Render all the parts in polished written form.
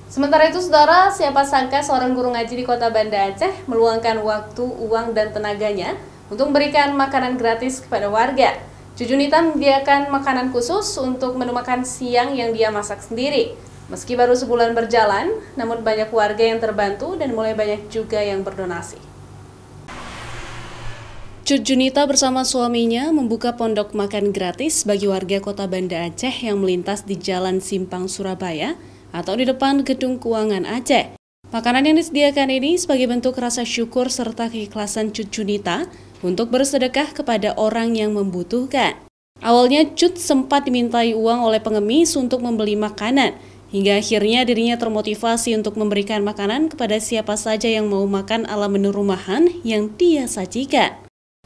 Sementara itu, saudara, siapa sangka seorang guru ngaji di kota Banda Aceh meluangkan waktu, uang, dan tenaganya untuk memberikan makanan gratis kepada warga. Cucu Nita menyediakan makanan khusus untuk menu makan siang yang dia masak sendiri. Meski baru sebulan berjalan, namun banyak warga yang terbantu dan mulai banyak juga yang berdonasi. Cucu Nita bersama suaminya membuka pondok makan gratis bagi warga kota Banda Aceh yang melintas di Jalan Simpang, Surabaya, atau di depan Gedung Keuangan Aceh. Makanan yang disediakan ini sebagai bentuk rasa syukur serta keikhlasan Cucu Nita untuk bersedekah kepada orang yang membutuhkan. Awalnya Cut sempat dimintai uang oleh pengemis untuk membeli makanan, hingga akhirnya dirinya termotivasi untuk memberikan makanan kepada siapa saja yang mau makan ala menu rumahan yang dia sajikan.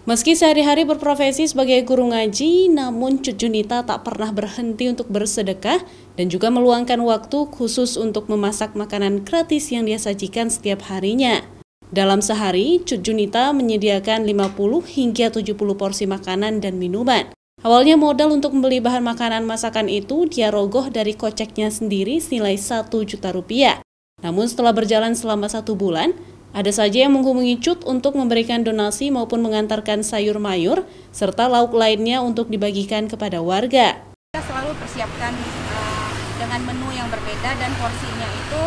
Meski sehari-hari berprofesi sebagai guru ngaji, namun Cucu Nita tak pernah berhenti untuk bersedekah dan juga meluangkan waktu khusus untuk memasak makanan gratis yang dia sajikan setiap harinya. Dalam sehari, Cucu Nita menyediakan 50 hingga 70 porsi makanan dan minuman. Awalnya modal untuk membeli bahan makanan masakan itu dia rogoh dari koceknya sendiri senilai 1 juta rupiah. Namun setelah berjalan selama 1 bulan, ada saja yang menghubungi Cut untuk memberikan donasi maupun mengantarkan sayur mayur, serta lauk lainnya untuk dibagikan kepada warga. Kita selalu persiapkan dengan menu yang berbeda dan porsinya itu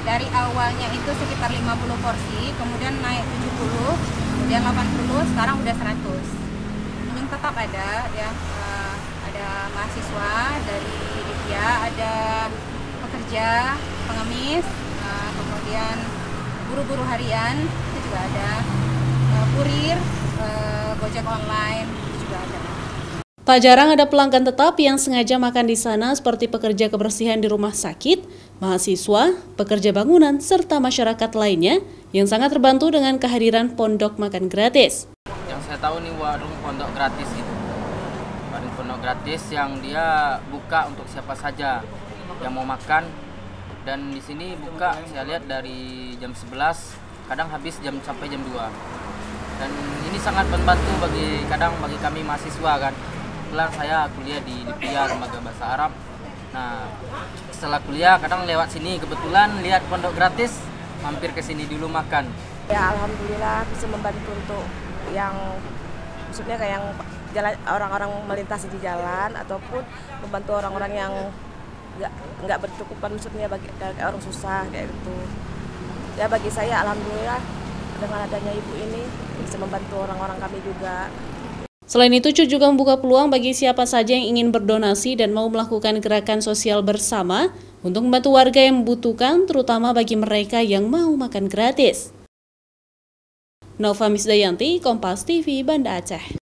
dari awalnya itu sekitar 50 porsi, kemudian naik 70, kemudian 80, sekarang udah 100. Yang tetap ada ya, ada mahasiswa dari India, ada pekerja, pengemis, kemudian guru-guru harian itu juga ada, kurir, gojek online itu juga ada. Tak jarang ada pelanggan tetap yang sengaja makan di sana seperti pekerja kebersihan di rumah sakit, mahasiswa, pekerja bangunan, serta masyarakat lainnya yang sangat terbantu dengan kehadiran pondok makan gratis. Yang saya tahu nih warung pondok gratis itu. Warung pondok gratis yang dia buka untuk siapa saja yang mau makan. Dan di sini buka saya lihat dari jam 11, kadang habis sampai jam 2. Dan ini sangat membantu bagi kami mahasiswa kan. Kebetulan saya kuliah di Lipia, Lembaga Bahasa Arab. Nah, setelah kuliah kadang lewat sini kebetulan lihat pondok gratis, mampir ke sini dulu makan. Ya alhamdulillah bisa membantu untuk yang maksudnya kayak yang jalan orang-orang melintasi di jalan ataupun membantu orang-orang yang nggak bercukupan, maksudnya bagi orang susah kayak gitu. Ya bagi saya alhamdulillah dengan adanya ibu ini bisa membantu orang-orang kami juga. Selain itu, Cut juga membuka peluang bagi siapa saja yang ingin berdonasi dan mau melakukan gerakan sosial bersama untuk membantu warga yang membutuhkan, terutama bagi mereka yang mau makan gratis. Nova Misdayanti, Kompas TV, Banda Aceh.